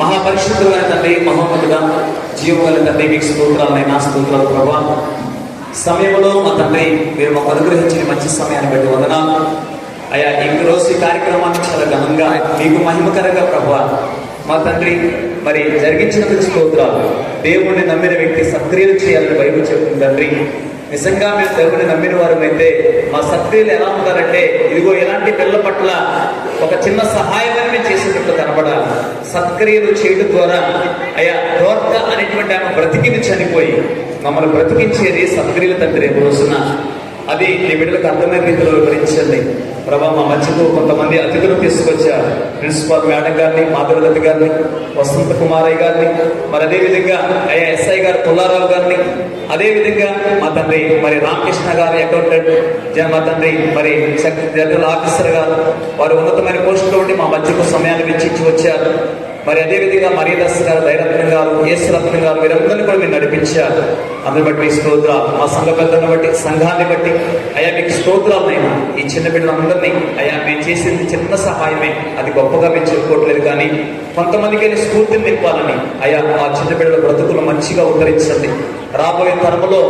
మహాపరిశుద్ధులైన తండ్రి, మహోన్నతుడా, జీవగల తండ్రి, మీకు స్తోత్రాలైనా స్తోత్రాలు ప్రభా. సమయంలో మా తండ్రి మీరు మాకు అనుగ్రహించిన మంచి సమయాన్ని బట్టి వందనాలు అయ్యా. ఈ రోజు ఈ కార్యక్రమాన్ని చాలా ఘనంగా మీకు మహిమకరంగా ప్రభా మా తండ్రి మరి జరిగించినందుకు స్తోత్రాలు. దేవుణ్ణి నమ్మిన వ్యక్తి సత్క్రియలు చేయాలని బైబిల్ చెప్తుంది తండ్రి. నిజంగా మేము దేవుని నమ్మిన వారమైతే మా సత్క్రియలు ఎలా ఉంటారంటే, ఇదిగో ఇలాంటి పిల్లల పట్ల ఒక చిన్న సహాయమని మేము చేసేటట్లు కనబడాలి. సత్క్రియలు చేయడం ద్వారా అయ్యా దోర్క అనేటువంటి ఆమె బ్రతికింది, చనిపోయి మమ్మల్ని బ్రతికించేది సత్క్రియలు తండ్రి. రేపు రోజున అది నీ బిడ్డలకు అర్థమైన రీతిలో వివరించండి ప్రభా. మా మధ్యకు కొంతమంది అతిథులు తీసుకొచ్చారు, ప్రిన్సిపాల్ మేడం గారిని, మాధురలత గారిని, వసంత కుమారయ్య గారిని, మరి అదేవిధంగా అయ్యా ఎస్ఐ గారు పుల్లారావు గారిని, అదేవిధంగా మా తండ్రి మరి రామకృష్ణ గారు అకౌంటెంట్, మా తండ్రి మరి జనరల్ ఆఫీసర్ గారు, వారు ఉన్నతమైన పోస్టులో ఉండి మా మధ్యకు సమయాన్ని వెచ్చించి వచ్చారు. మరి అదేవిధంగా మరియదాస్ గారు, దైరత్నం గారు, యేసురత్నం గారు, వీరందరినీ కూడా మీరు నడిపించారు. అందుని బట్టి మీ స్తోత్రాలు. మా సంఘ పెద్దలను బట్టి, సంఘాన్ని బట్టి అయ్యా మీకు స్తోత్రాలనైనా. ఈ చిన్న బిడ్డలందరినీ అయ్యా మేము చేసింది చిన్న సహాయమే, అది గొప్పగా మేము చెప్పుకోవట్లేదు, కానీ కొంతమందికి స్ఫూర్తిని నింపాలని అయ్యా ఆ చిన్న బిడ్డల బ్రతుకులు మంచిగా ఉద్ధరించండి. రాబోయే తరములో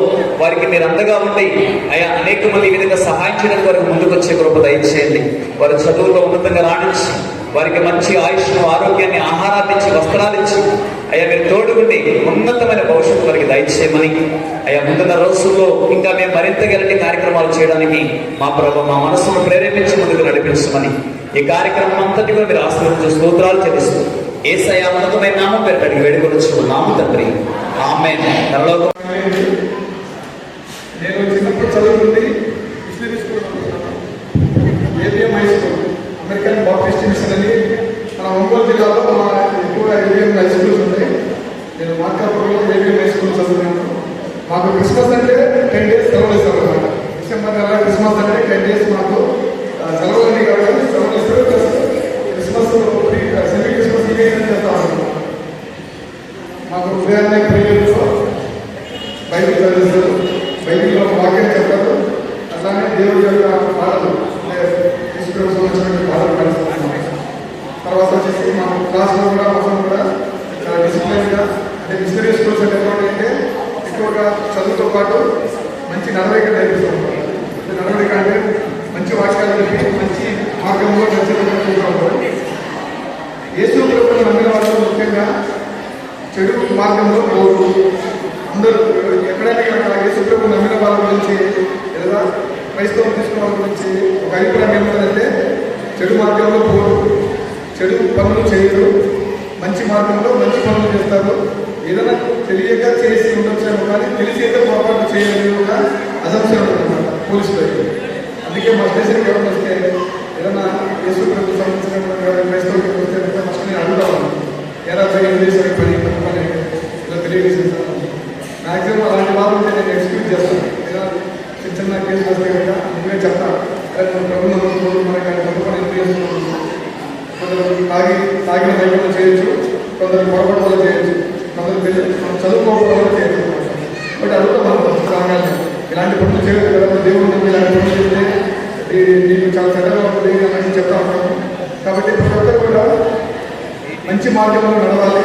వారికి మీరు అండగా ఉండి అయ్యా అనేక మంది ఈ విధంగా సహాయం చేయడం వరకు ముందుకు వచ్చే కృప దయచేయండి. వారి చదువుల్లో ఉన్నతంగా రాణించి వారికి మంచి ఆయుష్ను, ఆరోగ్యాన్ని, ఆహారాన్ని ఇచ్చి, వస్త్రాలు ఇచ్చి అయ్యా మీరు తోడుగుండి ఉన్నతమైన భవిష్యత్తు వారికి దయచేయమని అయ్యా ముందున్న రోజుల్లో ఇంకా మేము మరింతగా ఇలాంటి కార్యక్రమాలు చేయడానికి మా ప్రభు మా మనసును ప్రేరేపించి ముందుకు నడిపించమని ఈ కార్యక్రమం అంతటి కూడా మీరు ఆశీర్వదించే స్తోత్రాలు చెల్లిస్తూ యేసయ్య ఉన్నతమైన నామం పేరు అడిగి వేడుకొనుచున్నాము తండ్రి, ఆమేన్. నేను చిన్నప్పుడు చదువుకుంది ABM high school, American Baptist machine అని మన ఒంగోలు జిల్లాలో ఎక్కువగా ఏబిఎం హై స్కూల్స్ ఉన్నాయి. నేను మార్కాపురంలో ఏబిఎం హై స్కూల్ చదువుకున్నాను. మాకు క్రిస్మస్ అంటే 10 days సెలవులు ఇస్తారు అనమాట. డిసెంబర్ నెల క్రిస్మస్ అంటే 10 days మాకు సెలవులు అన్నీ కాబట్టి సెలవులు ఇస్తారు. క్రిస్మస్ సెమీ క్రిస్మస్ ఈవెంట్ చేస్తా ఉంటాం. మాకు ఉదయాన్నే ప్రేయర్లో బైబిల్ చదివిస్తారు, బైబిల్లో వాక్యం చెప్తారు. అట్లానే దేవుడి యొక్క పాటలు తీసుకుని సంబంధించిన పాటలు కలుస్తున్నాం. తర్వాత వచ్చేసి మా క్లాస్లో కూడా మొత్తం కూడా చాలా డిసిప్లిన్గా, అంటే మిషనరీ స్కూల్స్ అంటే అంటే ఎక్కువగా చదువుతో పాటు మంచి నడవడిక నేర్పిస్తూ ఉంటారు. నడవడిక అంటే మంచి వాక్యాలు చెప్పి మంచి మార్గంలో నచ్చేటప్పుడు యేసు ప్రభువును నమ్మిన వాళ్ళు ముఖ్యంగా చెడు మార్గంలో పోరు. అందరూ ఎక్కడైనా యేసు ప్రభువును నమ్మిన వాళ్ళ గురించి లేదా క్రైస్తవం తీసుకున్న వాళ్ళ గురించి ఒక అభిప్రాయం ఏమిటంటే చెడు మార్గంలో పోరు, చెడు పనులు చేయరు, మంచి మార్గంలో మంచి పనులు చేస్తారు. ఏదైనా తెలియక చేసి ఉండొచ్చాము, కానీ తెలిసి అయితే పొరపాటు చేయలేని ఒక అజంప్షన్ ఉంటుందన్నమాట పోలీసులు. అందుకే మా స్టేషన్కి ఎవరైనా వస్తే ఏదైనా యేసు ప్రభువుకు సంబంధించినటువంటి క్రైస్తవులకు వస్తే ఫస్ట్ నేను అడుగుతాను, ఎలా చేయాలి పని పని ఇలా తెలియజేసేస్తాను. మ్యాక్సిమం అలాంటి వాళ్ళు ఉంటే నేను ఎక్స్క్యూజ్ చేస్తాను. ఏదైనా చిన్న చిన్న కేసులు వస్తే కనుక నువ్వే చెప్తాను, ప్రభుత్వం మనకి తప్పు పని ఎందుకు చేస్తున్నాను. కొందరు తాగిన బైబిల్లో చేయొచ్చు, కొందరు పొరపాటు వల్ల చేయొచ్చు, కొందరు మనం చదువుకోవడం వల్ల చేయొచ్చు. బట్ అడుగుతాం మనం సామాన్యంగా ఇలాంటి పనులు చేయొచ్చు కదా, దేవుడు నమ్మి ఇలాంటి పనులు చేస్తే నీకు చాలా చెడ్డగా ఉంటుంది అని చెప్తా ఉంటాము. కాబట్టి ప్రతి ఒక్కరు కూడా మంచి మార్గంలో నడవాలి.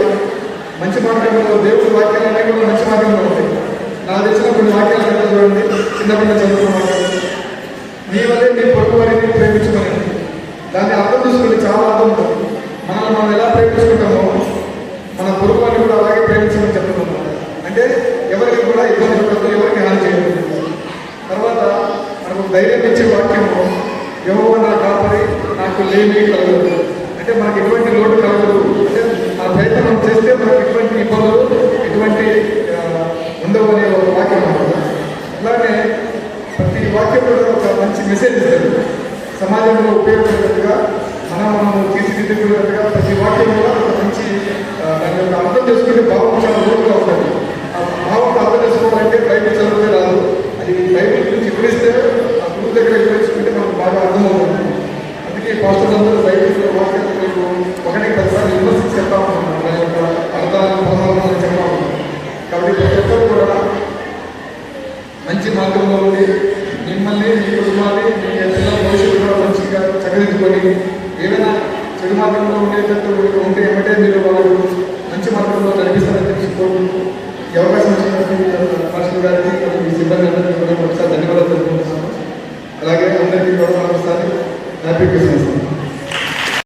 మంచి మార్గంలో దేవుడి వాక్యాలు అనేవి కూడా మంచి మార్గంలో ఉంటాయి. నాకు తెలిసిన కొన్ని వాక్యాలు అంటే చూడండి, చిన్నపిల్ల చదువుకున్న వాక్యాలు, నీ వల్లే నీ పొరుగు వారిని ప్రేమించుకొని. దాన్ని అర్థం చేసుకుని చాలా అర్థం ఉంటుంది. మనం ఎలా ప్రేమించుకుంటామో మన పొరుగు వారిని కూడా అలాగే ప్రేమించమని చెప్తున్నాం. అంటే ఎవరికి కూడా ఇబ్బంది పడదు, ఎవరికి హాని చేయదు. తర్వాత మనకు ధైర్యం ఇచ్చే వాక్యము, యెహోవా నా కాపరి, నాకు లేమి కలగదు. అంటే మనకి ఎటువంటి లోటు కలగదు. అంటే మన ప్రయత్నం చేస్తే మనకు ఎటువంటి ఇబ్బందులు ఎటువంటి ఉండవు అనే ఒక వాక్యం ఉంటుంది. అలానే ప్రతి వాక్యం కూడా ఒక మంచి మెసేజ్ ఇస్తుంది. సమాజంలో ఉపయోగపడేటట్టుగా మనం తీర్చిదిద్దుకునేట్టుగా ప్రతి వాక్యం కూడా ఒక మంచి దాని యొక్క అర్థం చేసుకునే భావం చాలా లోతుగా ఉంటుంది. ఆ భావం అర్థం చేసుకోవాలంటే బైబిల్ చదివితే రాదు. అది బైబిల్ గురించి వివరిస్తే ఆ గురువు దగ్గర వివరించుకుంటే మనకు బాగా అర్థమవుతుంది. అందుకే పాస్టర్స్ అందరూ బైబిల్ వాక్యాలు మీకు 1-10 సార్లు విమర్శించి చెప్తా ఉంటున్నాను, దాని యొక్క అర్థాలను పదాలను చెప్తా ఉన్నాను. కాబట్టి ప్రతి ఒక్కరు కూడా మంచి మార్గంలో ఉండి మిమ్మల్ని, మీ కుటుంబాన్ని, మీ పిల్లల భవిష్యత్తు కూడా మంచిగా చక్కదిద్దుకొని ఏదైనా చెడు మార్గంలో ఉండేటట్టు ఉంటే ఏమంటే మీరు వాళ్ళు పాస్టర్ గారికి మరియు మీ సిబ్బంది అందరికీ కూడా